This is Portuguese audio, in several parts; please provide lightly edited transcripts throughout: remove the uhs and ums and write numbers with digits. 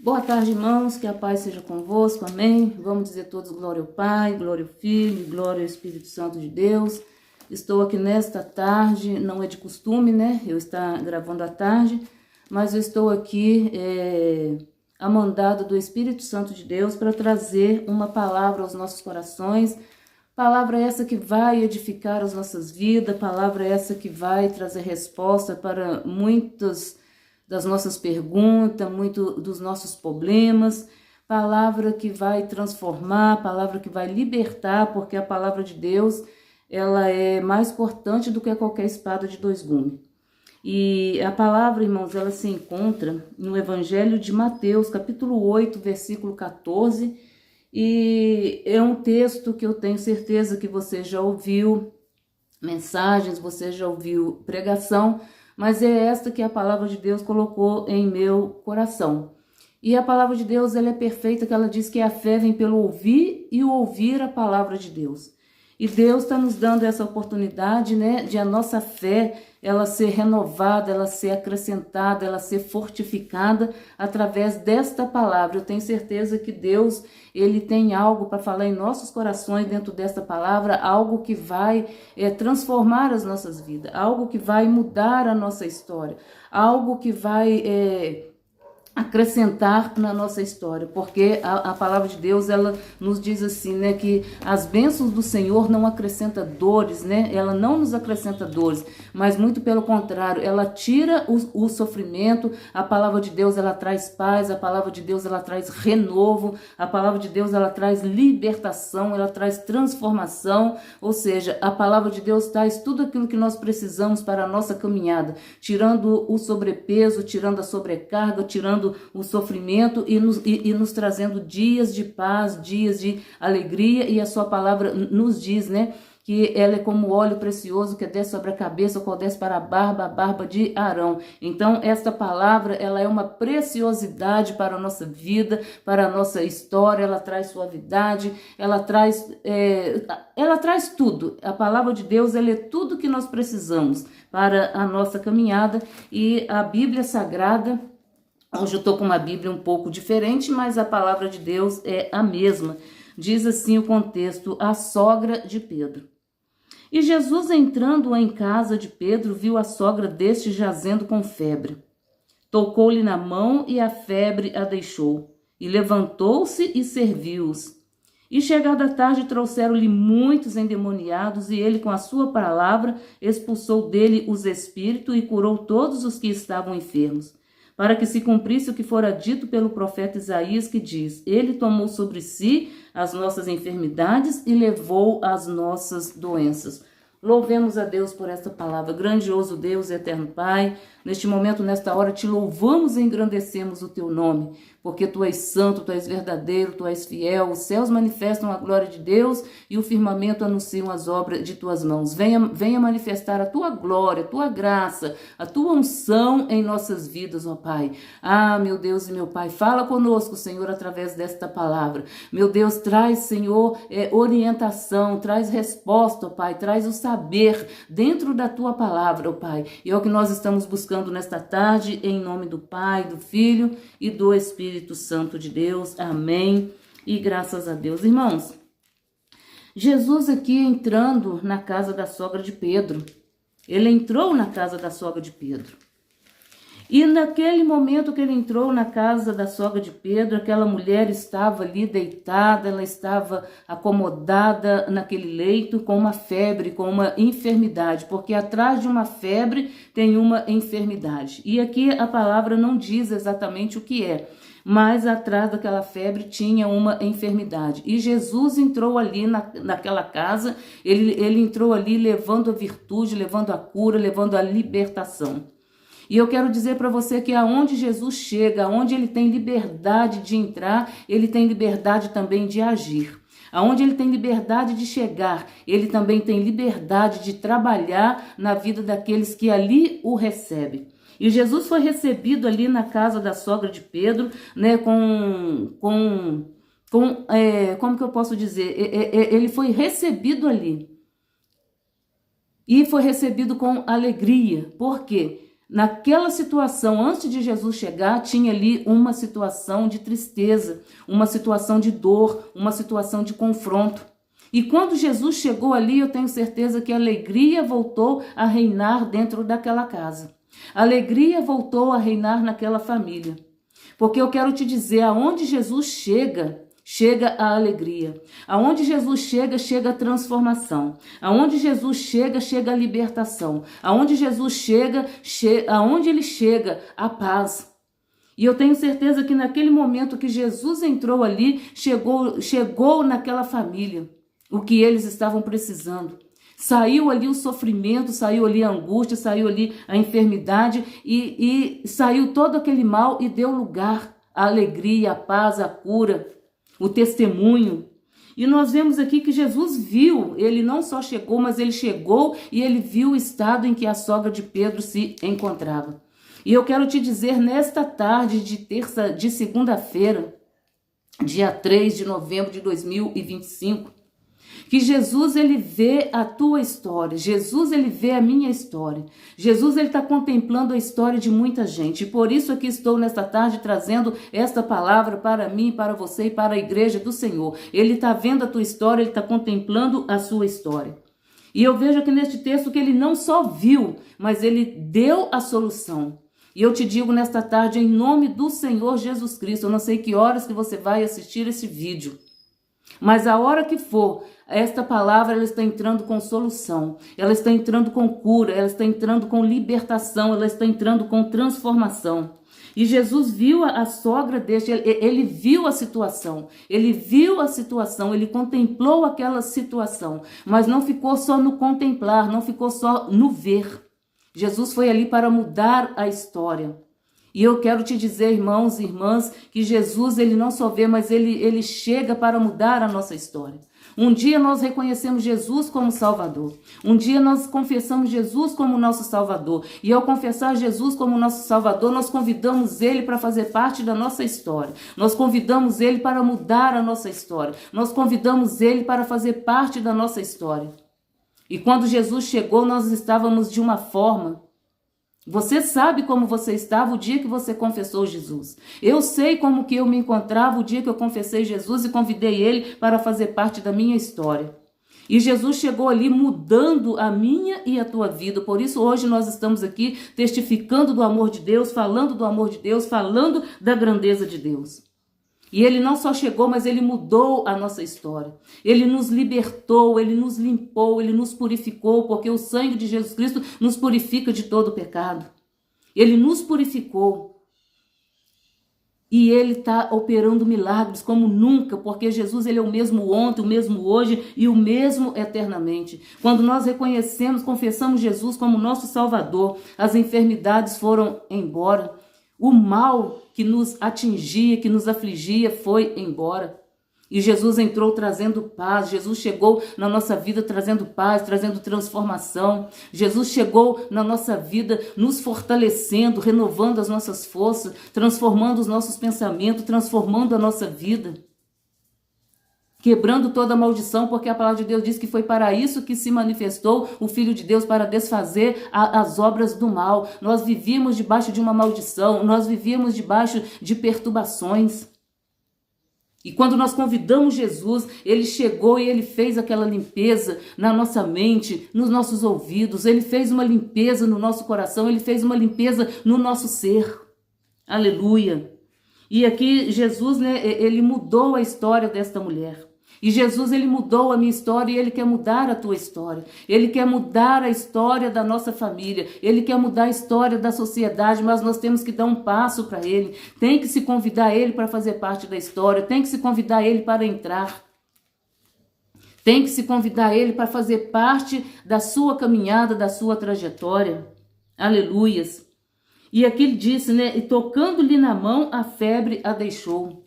Boa tarde, irmãos, que a paz seja convosco, amém. Vamos dizer todos glória ao Pai, glória ao Filho, glória ao Espírito Santo de Deus. Estou aqui nesta tarde, não é de costume, né, eu estar gravando à tarde, mas eu estou aqui a mandado do Espírito Santo de Deus para trazer uma palavra aos nossos corações, palavra essa que vai edificar as nossas vidas, palavra essa que vai trazer resposta para muitas das nossas perguntas, muito dos nossos problemas, palavra que vai transformar, palavra que vai libertar, porque a palavra de Deus, ela é mais cortante do que qualquer espada de dois gumes. E a palavra, irmãos, ela se encontra no Evangelho de Mateus, capítulo 8, versículo 14, e é um texto que eu tenho certeza que você já ouviu mensagens, você já ouviu pregação, mas é esta que a palavra de Deus colocou em meu coração. E a palavra de Deus, ela é perfeita, que ela diz que a fé vem pelo ouvir e o ouvir a palavra de Deus. E Deus está nos dando essa oportunidade, né, de a nossa fé, ela ser renovada, ela ser acrescentada, ela ser fortificada através desta palavra. Eu tenho certeza que Deus, ele tem algo para falar em nossos corações dentro desta palavra, algo que vai transformar as nossas vidas, algo que vai mudar a nossa história, algo que vai acrescentar na nossa história, porque a palavra de Deus, ela nos diz assim, né, que as bênçãos do Senhor não acrescenta dores, né, ela não nos acrescenta dores, mas muito pelo contrário, ela tira o sofrimento. A palavra de Deus, ela traz paz, a palavra de Deus, ela traz renovo, a palavra de Deus, ela traz libertação, ela traz transformação, ou seja, a palavra de Deus traz tudo aquilo que nós precisamos para a nossa caminhada, tirando o sobrepeso, tirando a sobrecarga, tirando o sofrimento e nos trazendo dias de paz, dias de alegria. E a sua palavra nos diz, né, que ela é como óleo precioso que desce sobre a cabeça, que desce para a barba de Arão. Então, esta palavra, ela é uma preciosidade para a nossa vida, para a nossa história. Ela traz suavidade, ela traz tudo. A palavra de Deus, ela é tudo que nós precisamos para a nossa caminhada. E a Bíblia Sagrada, hoje eu estou com uma Bíblia um pouco diferente, mas a palavra de Deus é a mesma. Diz assim o contexto: a sogra de Pedro. E Jesus, entrando em casa de Pedro, viu a sogra deste jazendo com febre. Tocou-lhe na mão e a febre a deixou. E levantou-se e serviu-os. E chegada a tarde trouxeram-lhe muitos endemoniados, e ele com a sua palavra expulsou dele os espíritos e curou todos os que estavam enfermos, para que se cumprisse o que fora dito pelo profeta Isaías, que diz: ele tomou sobre si as nossas enfermidades e levou as nossas doenças. Louvemos a Deus por esta palavra. Grandioso Deus, eterno Pai, neste momento, nesta hora, te louvamos e engrandecemos o teu nome, porque tu és santo, tu és verdadeiro, tu és fiel. Os céus manifestam a glória de Deus e o firmamento anunciam as obras de tuas mãos. Venha manifestar a tua glória, a tua graça, a tua unção em nossas vidas, ó Pai. Ah, meu Deus e meu Pai, fala conosco, Senhor, através desta palavra. Meu Deus, traz, Senhor, orientação, traz resposta, ó Pai, traz o saber dentro da tua palavra, ó Pai. E é o que nós estamos buscando nesta tarde, em nome do Pai, do Filho e do Espírito Santo de Deus. Amém. E graças a Deus. Irmãos, Jesus aqui entrando na casa da sogra de Pedro. Ele entrou na casa da sogra de Pedro. E naquele momento que ele entrou na casa da sogra de Pedro, aquela mulher estava ali deitada, ela estava acomodada naquele leito com uma febre, com uma enfermidade, porque atrás de uma febre tem uma enfermidade. E aqui a palavra não diz exatamente o que é, mas atrás daquela febre tinha uma enfermidade. E Jesus entrou ali naquela casa, ele entrou ali levando a virtude, levando a cura, levando a libertação. E eu quero dizer para você que aonde Jesus chega, aonde ele tem liberdade de entrar, ele tem liberdade também de agir. Aonde ele tem liberdade de chegar, ele também tem liberdade de trabalhar na vida daqueles que ali o recebem. E Jesus foi recebido ali na casa da sogra de Pedro, né, como que eu posso dizer? Ele foi recebido ali. E foi recebido com alegria. Por quê? naquela situação, antes de Jesus chegar, tinha ali uma situação de tristeza, uma situação de dor, uma situação de confronto. E quando Jesus chegou ali, eu tenho certeza que a alegria voltou a reinar dentro daquela casa. A alegria voltou a reinar naquela família. Porque eu quero te dizer, aonde Jesus chega, chega a alegria. Aonde Jesus chega, chega a transformação. Aonde Jesus chega, chega a libertação. Aonde Jesus chega, aonde ele chega, a paz. E eu tenho certeza que naquele momento que Jesus entrou ali, chegou naquela família o que eles estavam precisando. Saiu ali o sofrimento, saiu ali a angústia, saiu ali a enfermidade e saiu todo aquele mal e deu lugar à alegria, à paz, à cura, o testemunho. E nós vemos aqui que Jesus viu, ele não só chegou, mas ele chegou e ele viu o estado em que a sogra de Pedro se encontrava. E eu quero te dizer, nesta tarde de segunda-feira, dia 3 de novembro de 2025, que Jesus, ele vê a tua história. Jesus, ele vê a minha história. Jesus, ele está contemplando a história de muita gente. E por isso aqui estou nesta tarde trazendo esta palavra para mim, para você e para a igreja do Senhor. Ele está vendo a tua história, ele está contemplando a sua história. E eu vejo aqui neste texto que ele não só viu, mas ele deu a solução. E eu te digo nesta tarde, em nome do Senhor Jesus Cristo, eu não sei que horas que você vai assistir esse vídeo, mas a hora que for, esta palavra ela está entrando com solução, ela está entrando com cura, ela está entrando com libertação, ela está entrando com transformação. E Jesus viu a sogra deste, ele viu a situação, ele contemplou aquela situação, mas não ficou só no contemplar, não ficou só no ver. Jesus foi ali para mudar a história. E eu quero te dizer, irmãos e irmãs, que Jesus, ele não só vê, mas ele chega para mudar a nossa história. Um dia nós reconhecemos Jesus como Salvador. Um dia nós confessamos Jesus como nosso Salvador. E ao confessar Jesus como nosso Salvador, nós convidamos Ele para fazer parte da nossa história. Nós convidamos Ele para mudar a nossa história. Nós convidamos Ele para fazer parte da nossa história. E quando Jesus chegou, nós estávamos de uma forma. Você sabe como você estava o dia que você confessou Jesus. Eu sei como que eu me encontrava o dia que eu confessei Jesus e convidei Ele para fazer parte da minha história. E Jesus chegou ali mudando a minha e a tua vida. Por isso hoje nós estamos aqui testificando do amor de Deus, falando do amor de Deus, falando da grandeza de Deus. E ele não só chegou, mas ele mudou a nossa história. Ele nos libertou, ele nos limpou, ele nos purificou, porque o sangue de Jesus Cristo nos purifica de todo pecado. Ele nos purificou. E ele está operando milagres como nunca, porque Jesus ele é o mesmo ontem, o mesmo hoje e o mesmo eternamente. Quando nós reconhecemos, confessamos Jesus como nosso Salvador, as enfermidades foram embora. O mal que nos atingia, que nos afligia, foi embora. E Jesus entrou trazendo paz. Jesus chegou na nossa vida trazendo paz, trazendo transformação. Jesus chegou na nossa vida nos fortalecendo, renovando as nossas forças, transformando os nossos pensamentos, transformando a nossa vida. Quebrando toda a maldição, porque a palavra de Deus diz que foi para isso que se manifestou o Filho de Deus, para desfazer as obras do mal. Nós vivíamos debaixo de uma maldição, nós vivíamos debaixo de perturbações. E quando nós convidamos Jesus, ele chegou e ele fez aquela limpeza na nossa mente, nos nossos ouvidos, ele fez uma limpeza no nosso coração, ele fez uma limpeza no nosso ser. Aleluia! E aqui Jesus, ele mudou a história desta mulher. E Jesus, ele mudou a minha história e ele quer mudar a tua história. Ele quer mudar a história da nossa família. Ele quer mudar a história da sociedade, mas nós temos que dar um passo para ele. Tem que se convidar ele para fazer parte da história. Tem que se convidar ele para entrar. Tem que se convidar ele para fazer parte da sua caminhada, da sua trajetória. Aleluias. E aqui ele disse, e tocando-lhe na mão, a febre a deixou.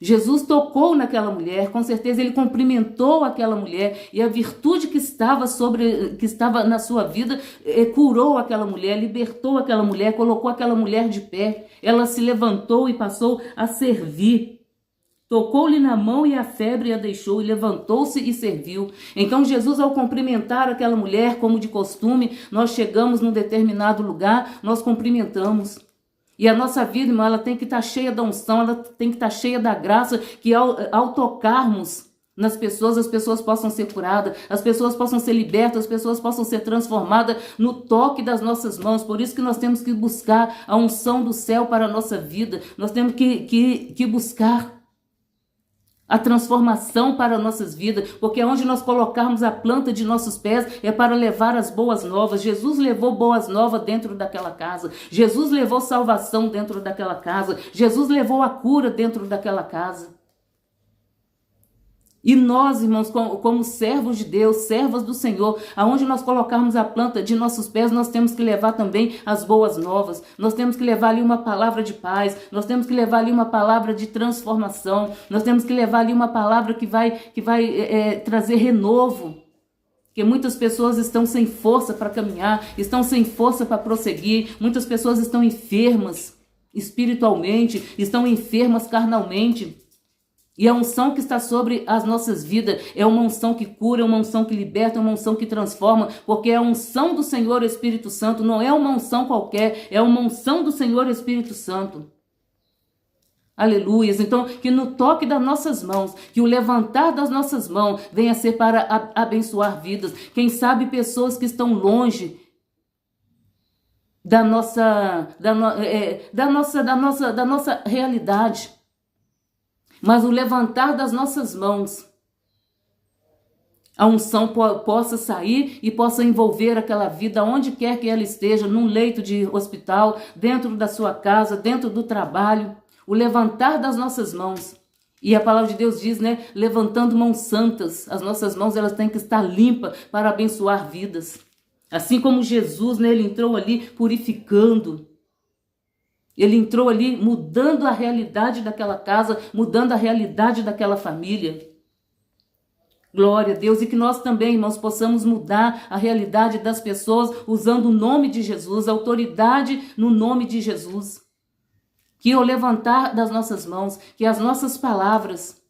Jesus tocou naquela mulher, com certeza ele cumprimentou aquela mulher e a virtude que estava na sua vida curou aquela mulher, libertou aquela mulher, colocou aquela mulher de pé. Ela se levantou e passou a servir. Tocou-lhe na mão e a febre a deixou, e levantou-se e serviu. Então Jesus, ao cumprimentar aquela mulher, como de costume, nós chegamos num determinado lugar, nós cumprimentamos. E a nossa vida, irmão, ela tem que estar cheia da unção, ela tem que estar cheia da graça, que ao tocarmos nas pessoas, as pessoas possam ser curadas, as pessoas possam ser libertas, as pessoas possam ser transformadas no toque das nossas mãos. Por isso que nós temos que buscar a unção do céu para a nossa vida. Nós temos que buscar a transformação para nossas vidas, porque onde nós colocarmos a planta de nossos pés é para levar as boas novas. Jesus levou boas novas dentro daquela casa. Jesus levou salvação dentro daquela casa. Jesus levou a cura dentro daquela casa. E nós, irmãos, como servos de Deus, servas do Senhor, aonde nós colocarmos a planta de nossos pés, nós temos que levar também as boas novas. Nós temos que levar ali uma palavra de paz, nós temos que levar ali uma palavra de transformação, nós temos que levar ali uma palavra que vai trazer renovo. Porque muitas pessoas estão sem força para caminhar, estão sem força para prosseguir, muitas pessoas estão enfermas espiritualmente, estão enfermas carnalmente. E a unção que está sobre as nossas vidas é uma unção que cura, é uma unção que liberta, é uma unção que transforma, porque é a unção do Senhor Espírito Santo, não é uma unção qualquer, é uma unção do Senhor Espírito Santo. Aleluias. Então, que no toque das nossas mãos, que o levantar das nossas mãos venha ser para abençoar vidas. Quem sabe pessoas que estão longe da nossa realidade. Mas o levantar das nossas mãos, a unção possa sair e possa envolver aquela vida onde quer que ela esteja, num leito de hospital, dentro da sua casa, dentro do trabalho. O levantar das nossas mãos. E a palavra de Deus diz, né? Levantando mãos santas. As nossas mãos, elas têm que estar limpas para abençoar vidas. Assim como Jesus, né? Ele entrou ali purificando. Ele entrou ali mudando a realidade daquela casa, mudando a realidade daquela família. Glória a Deus. E que nós também, irmãos, possamos mudar a realidade das pessoas usando o nome de Jesus, a autoridade no nome de Jesus. Que ao levantar das nossas mãos, que as nossas palavras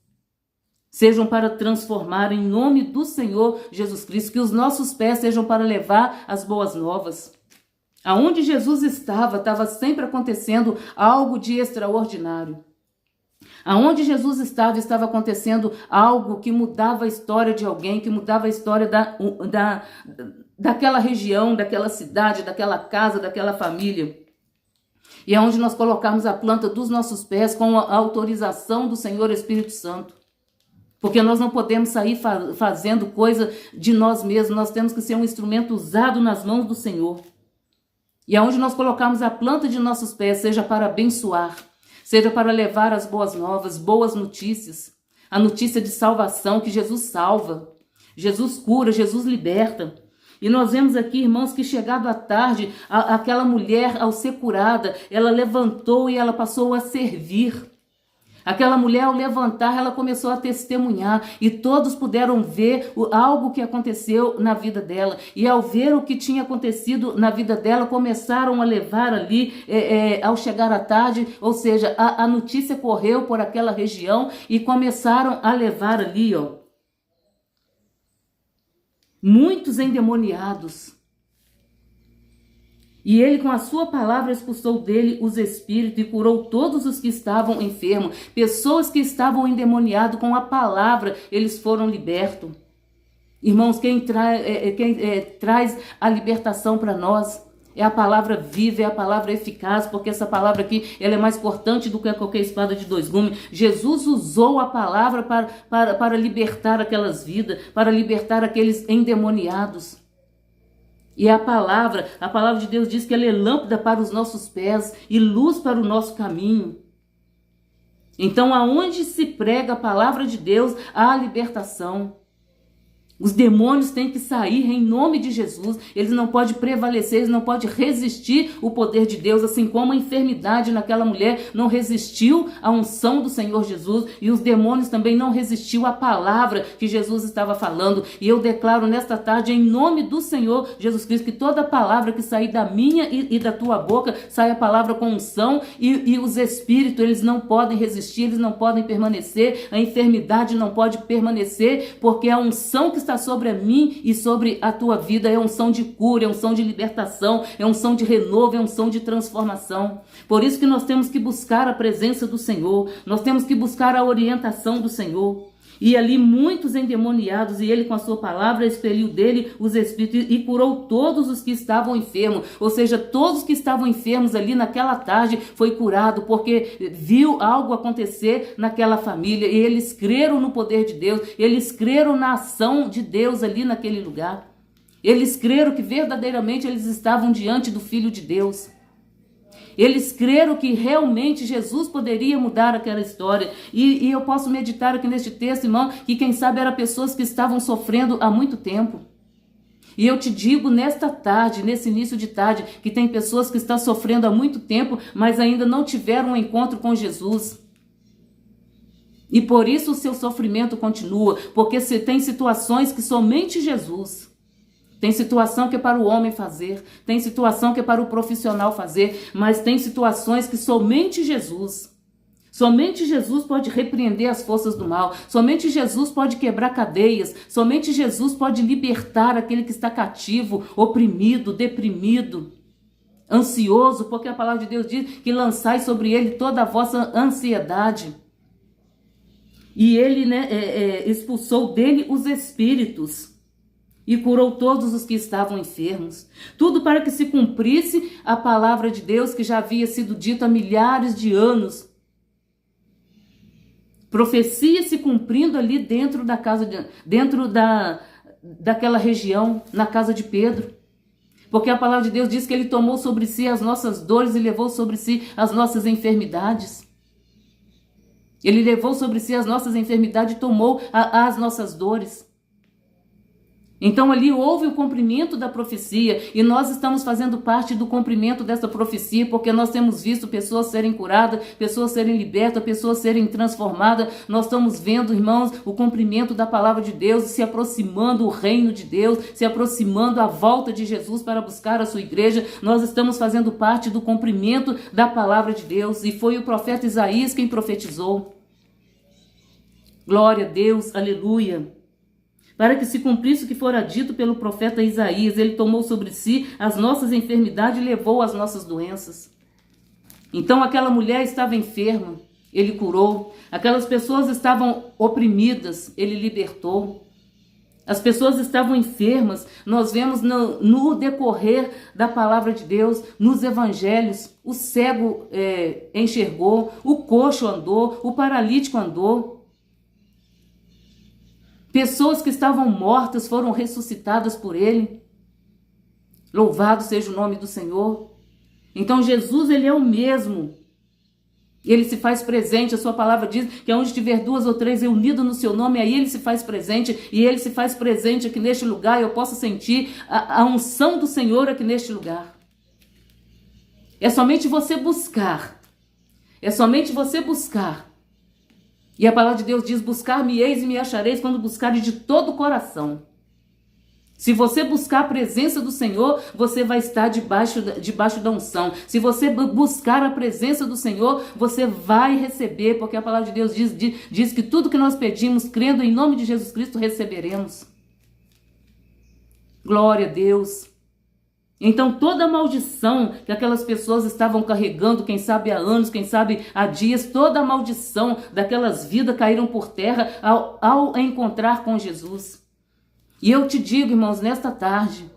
sejam para transformar em nome do Senhor Jesus Cristo, que os nossos pés sejam para levar as boas novas. Aonde Jesus estava sempre acontecendo algo de extraordinário. Aonde Jesus estava acontecendo algo que mudava a história de alguém, que mudava a história daquela região, daquela cidade, daquela casa, daquela família. E aonde nós colocarmos a planta dos nossos pés com a autorização do Senhor Espírito Santo. Porque nós não podemos sair fazendo coisa de nós mesmos, nós temos que ser um instrumento usado nas mãos do Senhor. E aonde nós colocarmos a planta de nossos pés, seja para abençoar, seja para levar as boas novas, boas notícias, a notícia de salvação, que Jesus salva, Jesus cura, Jesus liberta. E nós vemos aqui, irmãos, que chegado à tarde, aquela mulher, ao ser curada, ela levantou e ela passou a servir. Aquela mulher, ao levantar, ela começou a testemunhar e todos puderam ver algo que aconteceu na vida dela. E ao ver o que tinha acontecido na vida dela, começaram a levar ali, ao chegar à tarde, ou seja, a notícia correu por aquela região e começaram a levar ali, muitos endemoniados. E ele com a sua palavra expulsou dele os espíritos e curou todos os que estavam enfermos. Pessoas que estavam endemoniadas, com a palavra eles foram libertos. Irmãos, quem traz a libertação para nós é a palavra viva, é a palavra eficaz, porque essa palavra aqui ela é mais cortante do que qualquer espada de dois gumes. Jesus usou a palavra para libertar aquelas vidas, para libertar aqueles endemoniados. E a palavra de Deus diz que ela é lâmpada para os nossos pés e luz para o nosso caminho. Então, aonde se prega a palavra de Deus, há libertação. Os demônios têm que sair em nome de Jesus. Eles não podem prevalecer, eles não podem resistir o poder de Deus, assim como a enfermidade naquela mulher não resistiu à unção do Senhor Jesus, e os demônios também não resistiu à palavra que Jesus estava falando. E eu declaro nesta tarde, em nome do Senhor Jesus Cristo, que toda palavra que sair da minha e da tua boca, saia a palavra com unção, e os espíritos, eles não podem resistir, eles não podem permanecer, a enfermidade não pode permanecer, porque a unção que está sobre a mim e sobre a tua vida é unção de cura, é unção de libertação, é unção de renovo, é unção de transformação. Por isso que nós temos que buscar a presença do Senhor, nós temos que buscar a orientação do Senhor. E ali muitos endemoniados, e ele com a sua palavra expeliu dele os espíritos e curou todos os que estavam enfermos. Ou seja, todos que estavam enfermos ali naquela tarde foi curado, porque viu algo acontecer naquela família, e eles creram no poder de Deus, eles creram na ação de Deus ali naquele lugar. Eles creram que verdadeiramente eles estavam diante do Filho de Deus. Eles creram que realmente Jesus poderia mudar aquela história. E eu posso meditar aqui neste texto, irmão, que quem sabe eram pessoas que estavam sofrendo há muito tempo. E eu te digo nesta tarde, nesse início de tarde, que tem pessoas que estão sofrendo há muito tempo, mas ainda não tiveram um encontro com Jesus. E por isso o seu sofrimento continua, porque se tem situações que somente Jesus. Tem situação que é para o homem fazer, tem situação que é para o profissional fazer, mas tem situações que somente Jesus pode repreender as forças do mal, somente Jesus pode quebrar cadeias, somente Jesus pode libertar aquele que está cativo, oprimido, deprimido, ansioso, porque a palavra de Deus diz que lançai sobre ele toda a vossa ansiedade. E ele, expulsou dele os espíritos e curou todos os que estavam enfermos. Tudo para que se cumprisse a palavra de Deus que já havia sido dita há milhares de anos. Profecia se cumprindo ali dentro da casa, daquela região, na casa de Pedro. Porque a palavra de Deus diz que ele tomou sobre si as nossas dores e levou sobre si as nossas enfermidades. Ele levou sobre si as nossas enfermidades e tomou as nossas dores. Então ali houve o cumprimento da profecia, e nós estamos fazendo parte do cumprimento dessa profecia, porque nós temos visto pessoas serem curadas, pessoas serem libertas, pessoas serem transformadas. Nós estamos vendo, irmãos, o cumprimento da palavra de Deus, se aproximando o reino de Deus, se aproximando a volta de Jesus para buscar a sua igreja. Nós estamos fazendo parte do cumprimento da palavra de Deus, e foi o profeta Isaías quem profetizou. Glória a Deus, aleluia. Para que se cumprisse o que fora dito pelo profeta Isaías, ele tomou sobre si as nossas enfermidades e levou as nossas doenças. Então aquela mulher estava enferma, ele curou. Aquelas pessoas estavam oprimidas, ele libertou. As pessoas estavam enfermas. Nós vemos no decorrer da palavra de Deus, nos evangelhos, o cego enxergou, o coxo andou, o paralítico andou. Pessoas que estavam mortas foram ressuscitadas por ele. Louvado seja o nome do Senhor. Então Jesus, ele é o mesmo. Ele se faz presente. A sua palavra diz que onde tiver 2 ou 3 reunidos no seu nome, aí ele se faz presente. E ele se faz presente aqui neste lugar. Eu posso sentir a unção do Senhor aqui neste lugar. É somente você buscar. É somente você buscar. E a palavra de Deus diz: buscar-me-eis e me achareis quando buscares de todo o coração. Se você buscar a presença do Senhor, você vai estar debaixo da unção. Se você buscar a presença do Senhor, você vai receber, porque a palavra de Deus diz que tudo que nós pedimos, crendo em nome de Jesus Cristo, receberemos. Glória a Deus. Então toda a maldição que aquelas pessoas estavam carregando, quem sabe há anos, quem sabe há dias, toda a maldição daquelas vidas caíram por terra ao encontrar com Jesus. E eu te digo, irmãos, nesta tarde,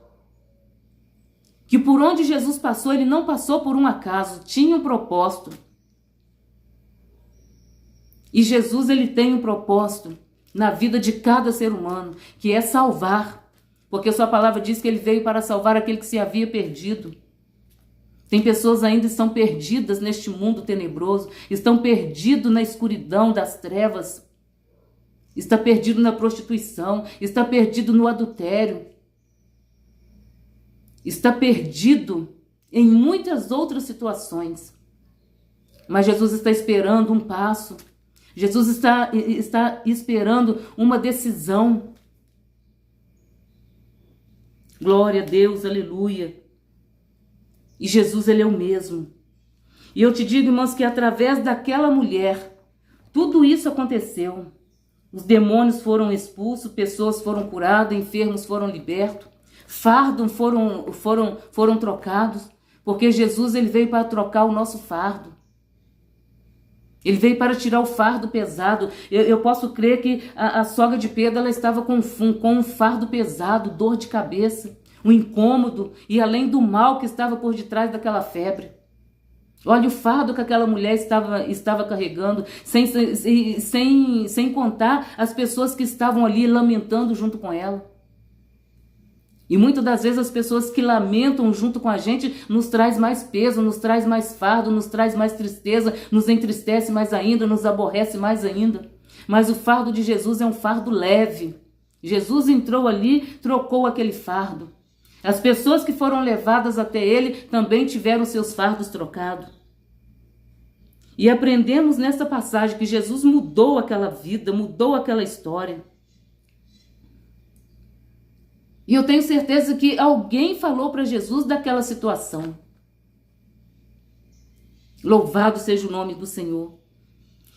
que por onde Jesus passou, ele não passou por um acaso, tinha um propósito. E Jesus, ele tem um propósito na vida de cada ser humano, que é salvar. Porque a sua palavra diz que ele veio para salvar aquele que se havia perdido. Tem pessoas ainda que estão perdidas neste mundo tenebroso, estão perdidos na escuridão das trevas. está perdido na prostituição, está perdido no adultério, está perdido em muitas outras situações. Mas Jesus está esperando um passo. Jesus está esperando uma decisão. Glória a Deus, aleluia. E Jesus, ele é o mesmo. E eu te digo, irmãos, que através daquela mulher, tudo isso aconteceu. Os demônios foram expulsos, pessoas foram curadas, enfermos foram libertos, fardos foram trocados, porque Jesus, ele veio para trocar o nosso fardo. Ele veio para tirar o fardo pesado. Eu posso crer que a sogra de Pedro, ela estava com um fardo pesado, dor de cabeça, um incômodo, e além do mal que estava por detrás daquela febre. Olha o fardo que aquela mulher estava carregando, sem contar as pessoas que estavam ali lamentando junto com ela. E muitas das vezes as pessoas que lamentam junto com a gente nos traz mais peso, nos traz mais fardo, nos traz mais tristeza, nos entristece mais ainda, nos aborrece mais ainda. Mas o fardo de Jesus é um fardo leve. Jesus entrou ali, trocou aquele fardo. As pessoas que foram levadas até ele também tiveram seus fardos trocados. E aprendemos nessa passagem que Jesus mudou aquela vida, mudou aquela história. E eu tenho certeza que alguém falou para Jesus daquela situação. Louvado seja o nome do Senhor.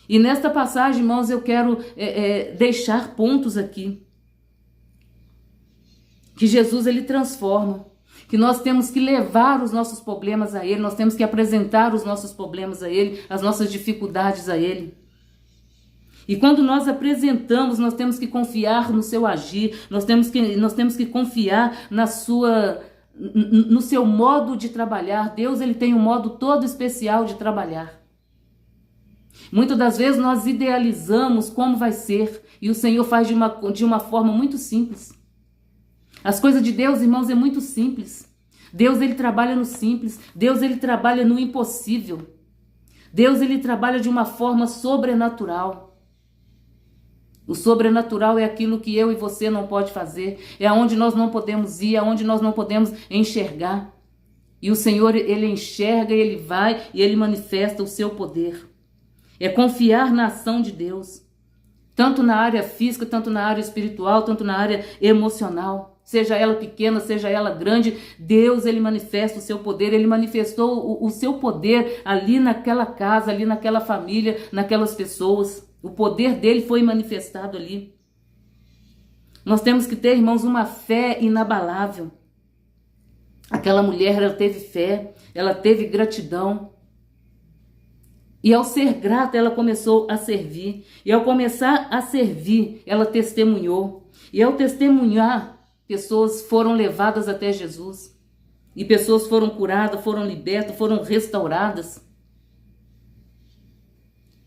E nesta passagem, irmãos, eu quero deixar pontos aqui. Que Jesus, ele transforma. Que nós temos que levar os nossos problemas a Ele. Nós temos que apresentar os nossos problemas a Ele. As nossas dificuldades a Ele. E quando nós apresentamos, nós temos que confiar no seu agir, nós temos que confiar no seu modo de trabalhar. Deus, ele tem um modo todo especial de trabalhar. Muitas das vezes nós idealizamos como vai ser, e o Senhor faz de uma forma muito simples. As coisas de Deus, irmãos, é muito simples. Deus, ele trabalha no simples. Deus, ele trabalha no impossível. Deus, ele trabalha de uma forma sobrenatural. O sobrenatural é aquilo que eu e você não pode fazer, é aonde nós não podemos ir, aonde nós não podemos enxergar. E o Senhor, ele enxerga, ele vai e ele manifesta o seu poder. É confiar na ação de Deus, tanto na área física, tanto na área espiritual, tanto na área emocional. Seja ela pequena, seja ela grande, Deus, ele manifesta o seu poder, ele manifestou o seu poder ali naquela casa, ali naquela família, naquelas pessoas. O poder dele foi manifestado ali. Nós temos que ter, irmãos, uma fé inabalável. Aquela mulher, ela teve fé, ela teve gratidão. E ao ser grata, ela começou a servir. E ao começar a servir, ela testemunhou. E ao testemunhar, pessoas foram levadas até Jesus. E pessoas foram curadas, foram libertas, foram restauradas.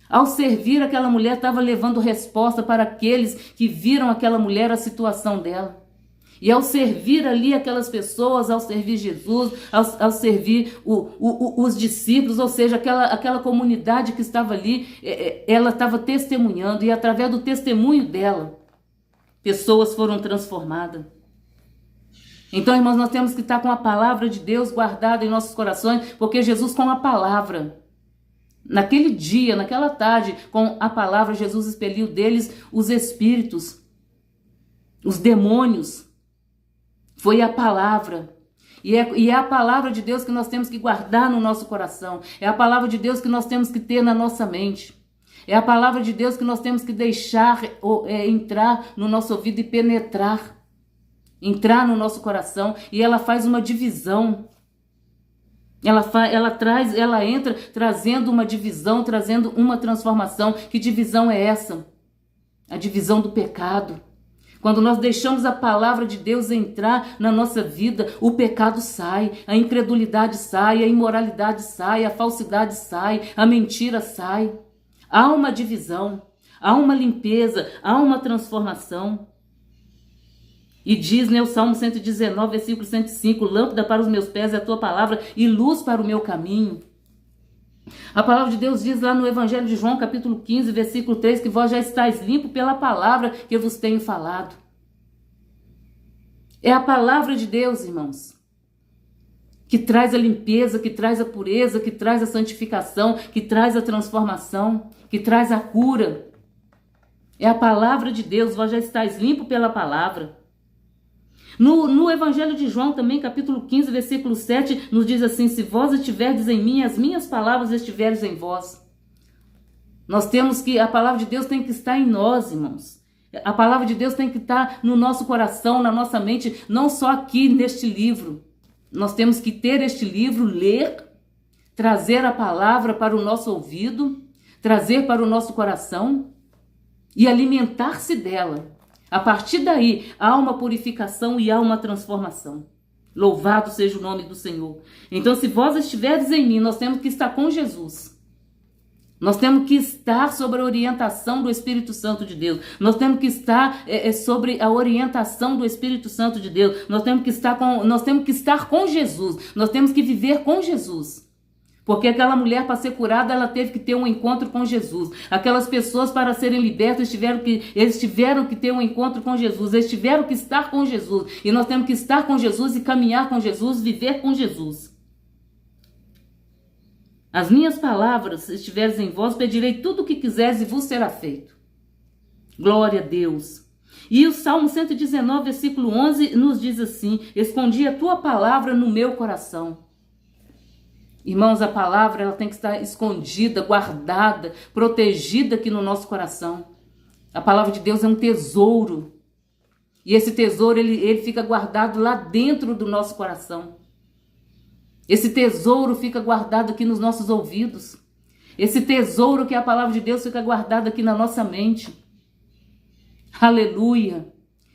Ao servir, aquela mulher estava levando resposta para aqueles que viram aquela mulher, a situação dela. E ao servir ali aquelas pessoas, ao servir Jesus, ao servir os discípulos, ou seja, aquela comunidade que estava ali, ela estava testemunhando. E através do testemunho dela, pessoas foram transformadas. Então, irmãos, nós temos que estar com a palavra de Deus guardada em nossos corações, porque Jesus, com a palavra, naquele dia, naquela tarde, com a palavra, Jesus expeliu deles os espíritos, os demônios. Foi a palavra. E é a palavra de Deus que nós temos que guardar no nosso coração. É a palavra de Deus que nós temos que ter na nossa mente. É a palavra de Deus que nós temos que deixar entrar no nosso ouvido e penetrar. Entrar no nosso coração. E ela faz uma divisão. Ela entra trazendo uma divisão, trazendo uma transformação. Que divisão é essa? A divisão do pecado. Quando nós deixamos a palavra de Deus entrar na nossa vida, o pecado sai, a incredulidade sai, a imoralidade sai, a falsidade sai, a mentira sai. Há uma divisão, há uma limpeza, há uma transformação. E diz, o Salmo 119, versículo 105, lâmpada para os meus pés é a tua palavra e luz para o meu caminho. A palavra de Deus diz lá no Evangelho de João, capítulo 15, versículo 3, que vós já estáis limpo pela palavra que eu vos tenho falado. É a palavra de Deus, irmãos, que traz a limpeza, que traz a pureza, que traz a santificação, que traz a transformação, que traz a cura. É a palavra de Deus, vós já estáis limpo pela palavra. No Evangelho de João também, capítulo 15, versículo 7, nos diz assim: se vós estiverdes em mim, as minhas palavras estiverdes em vós. Nós temos que, a palavra de Deus tem que estar em nós, irmãos. A palavra de Deus tem que estar no nosso coração, na nossa mente, não só aqui neste livro. Nós temos que ter este livro, ler, trazer a palavra para o nosso ouvido, trazer para o nosso coração e alimentar-se dela. A partir daí, há uma purificação e há uma transformação. Louvado seja o nome do Senhor. Então, se vós estiverdes em mim, nós temos que estar com Jesus. Nós temos que estar sobre a orientação do Espírito Santo de Deus. Nós temos que estar sobre a orientação do Espírito Santo de Deus. Nós temos que estar com Jesus. Nós temos que viver com Jesus. Porque aquela mulher, para ser curada, ela teve que ter um encontro com Jesus. Aquelas pessoas, para serem libertas, eles tiveram que ter um encontro com Jesus. Eles tiveram que estar com Jesus. E nós temos que estar com Jesus e caminhar com Jesus, viver com Jesus. As minhas palavras, se estiveres em vós, pedirei tudo o que quiseres e vos será feito. Glória a Deus. E o Salmo 119, versículo 11, nos diz assim: escondi a tua palavra no meu coração. Irmãos, a palavra ela tem que estar escondida, guardada, protegida aqui no nosso coração. A palavra de Deus é um tesouro. E esse tesouro ele fica guardado lá dentro do nosso coração. Esse tesouro fica guardado aqui nos nossos ouvidos. Esse tesouro que é a palavra de Deus fica guardado aqui na nossa mente. Aleluia!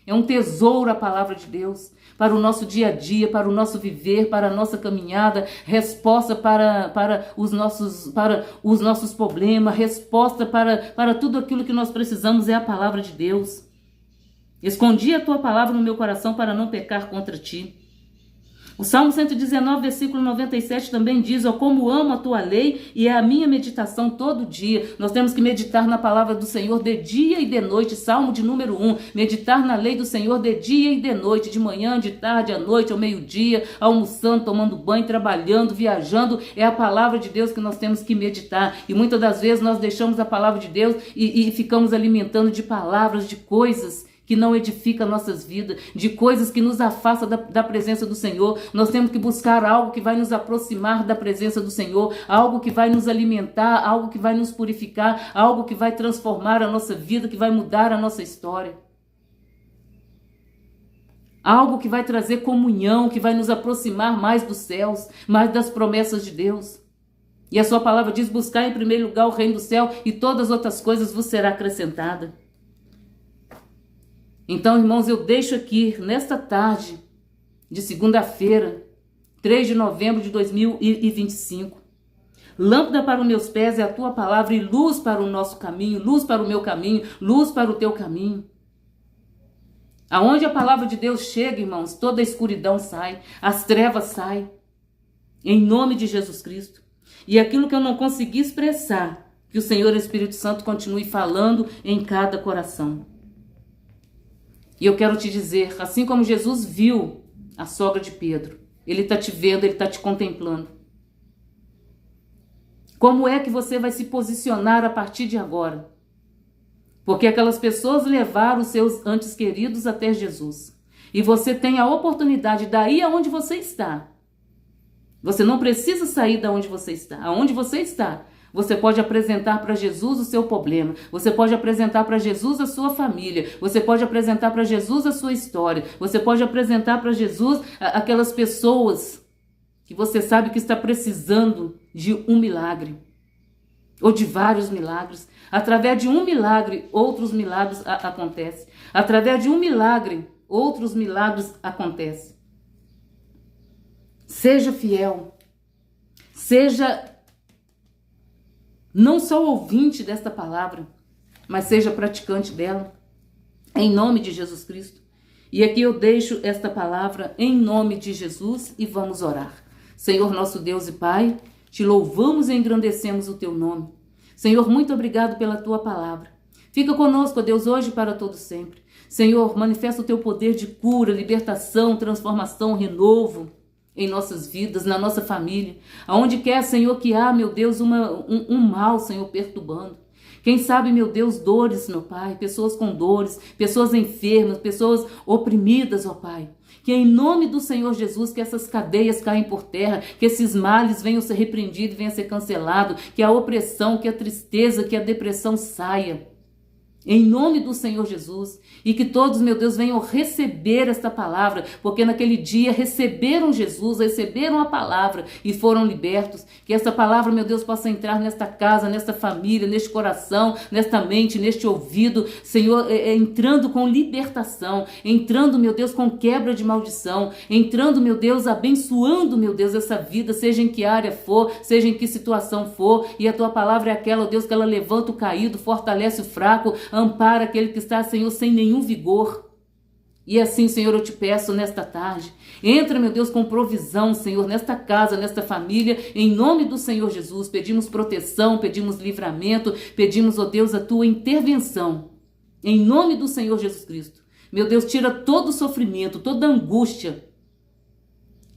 É um tesouro a palavra de Deus para o nosso dia a dia, para o nosso viver, para a nossa caminhada, resposta para os nossos problemas, resposta para tudo aquilo que nós precisamos é a palavra de Deus. Escondi a tua palavra no meu coração para não pecar contra ti. O Salmo 119, versículo 97 também diz: ó, como amo a tua lei e é a minha meditação todo dia. Nós temos que meditar na palavra do Senhor de dia e de noite. Salmo de número 1. Meditar na lei do Senhor de dia e de noite, de manhã, de tarde, à noite, ao meio-dia, almoçando, tomando banho, trabalhando, viajando. É a palavra de Deus que nós temos que meditar. E muitas das vezes nós deixamos a palavra de Deus e ficamos alimentando de palavras, de coisas que não edifica nossas vidas, de coisas que nos afastam da presença do Senhor. Nós temos que buscar algo que vai nos aproximar da presença do Senhor, algo que vai nos alimentar, algo que vai nos purificar, algo que vai transformar a nossa vida, que vai mudar a nossa história. Algo que vai trazer comunhão, que vai nos aproximar mais dos céus, mais das promessas de Deus. E a sua palavra diz: buscar em primeiro lugar o reino do céu e todas as outras coisas vos será acrescentada. Então, irmãos, eu deixo aqui, nesta tarde de segunda-feira, 3 de novembro de 2025, lâmpada para os meus pés é a tua palavra e luz para o nosso caminho, luz para o meu caminho, luz para o teu caminho. Aonde a palavra de Deus chega, irmãos, toda a escuridão sai, as trevas saem, em nome de Jesus Cristo. E aquilo que eu não consegui expressar, que o Senhor Espírito Santo continue falando em cada coração. E eu quero te dizer, assim como Jesus viu a sogra de Pedro, ele está te vendo, ele está te contemplando. Como é que você vai se posicionar a partir de agora? Porque aquelas pessoas levaram os seus antes queridos até Jesus. E você tem a oportunidade, daí aonde você está. Você não precisa sair da onde você está. Aonde você está, você pode apresentar para Jesus o seu problema. Você pode apresentar para Jesus a sua família. Você pode apresentar para Jesus a sua história. Você pode apresentar para Jesus aquelas pessoas que você sabe que está precisando de um milagre. Ou de vários milagres. Através de um milagre, outros milagres acontecem. Através de um milagre, outros milagres acontecem. Seja fiel. Seja não só ouvinte desta palavra, mas seja praticante dela, em nome de Jesus Cristo. E aqui eu deixo esta palavra em nome de Jesus e vamos orar. Senhor nosso Deus e Pai, Te louvamos e engrandecemos o teu nome. Senhor, muito obrigado pela tua palavra. Fica conosco, ó Deus, hoje e para todo sempre. Senhor, manifesta o teu poder de cura, libertação, transformação, renovo em nossas vidas, na nossa família. Aonde quer, Senhor, que há, meu Deus, um mal, Senhor, perturbando. Quem sabe, meu Deus, dores, meu Pai, pessoas com dores, pessoas enfermas, pessoas oprimidas, ó Pai. Que em nome do Senhor Jesus, que essas cadeias caem por terra, que esses males venham ser repreendidos, venham ser cancelados, que a opressão, que a tristeza, que a depressão saia. Em nome do Senhor Jesus, e que todos, meu Deus, venham receber esta palavra, porque naquele dia receberam Jesus, receberam a palavra e foram libertos. Que essa palavra, meu Deus, possa entrar nesta casa, nesta família, neste coração, nesta mente, neste ouvido, Senhor, entrando com libertação, entrando, meu Deus, com quebra de maldição, entrando, meu Deus, abençoando, meu Deus, essa vida, seja em que área for, seja em que situação for, e a tua palavra é aquela, ó Deus, que ela levanta o caído, fortalece o fraco, ampara aquele que está, Senhor, sem nenhum vigor. E assim, Senhor, eu te peço nesta tarde, entra, meu Deus, com provisão, Senhor, nesta casa, nesta família, em nome do Senhor Jesus. Pedimos proteção, pedimos livramento, pedimos, ó Deus, a tua intervenção, em nome do Senhor Jesus Cristo. Meu Deus, tira todo o sofrimento, toda a angústia,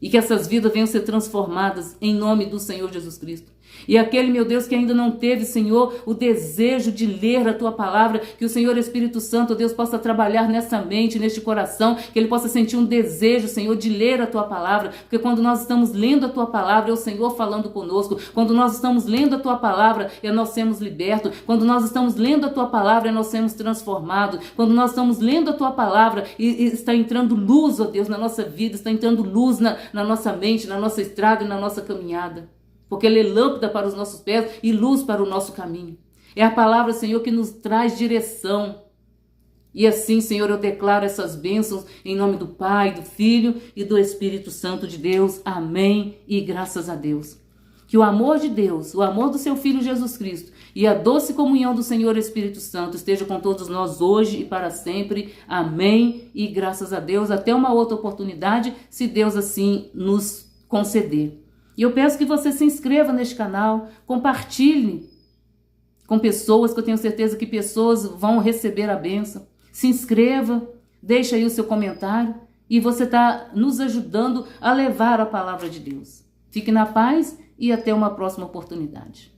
e que essas vidas venham ser transformadas em nome do Senhor Jesus Cristo. E aquele, meu Deus, que ainda não teve, Senhor, o desejo de ler a tua palavra, que o Senhor Espírito Santo, Deus, possa trabalhar nessa mente, neste coração, que ele possa sentir um desejo, Senhor, de ler a tua palavra, porque quando nós estamos lendo a tua palavra, é o Senhor falando conosco. Quando nós estamos lendo a tua palavra, é nós sermos libertos. Quando nós estamos lendo a tua palavra, é nós sermos transformados. Quando nós estamos lendo a tua palavra, e está entrando luz, ó Deus, na nossa vida, está entrando luz na nossa mente, na nossa estrada e na nossa caminhada. Porque ele é lâmpada para os nossos pés e luz para o nosso caminho. É a palavra, Senhor, que nos traz direção. E assim, Senhor, eu declaro essas bênçãos em nome do Pai, do Filho e do Espírito Santo de Deus. Amém e graças a Deus. Que o amor de Deus, o amor do seu Filho Jesus Cristo e a doce comunhão do Senhor Espírito Santo esteja com todos nós hoje e para sempre. Amém e graças a Deus. Até uma outra oportunidade, se Deus assim nos conceder. E eu peço que você se inscreva neste canal, compartilhe com pessoas, que eu tenho certeza que pessoas vão receber a bênção. Se inscreva, deixa aí o seu comentário e você está nos ajudando a levar a palavra de Deus. Fique na paz e até uma próxima oportunidade.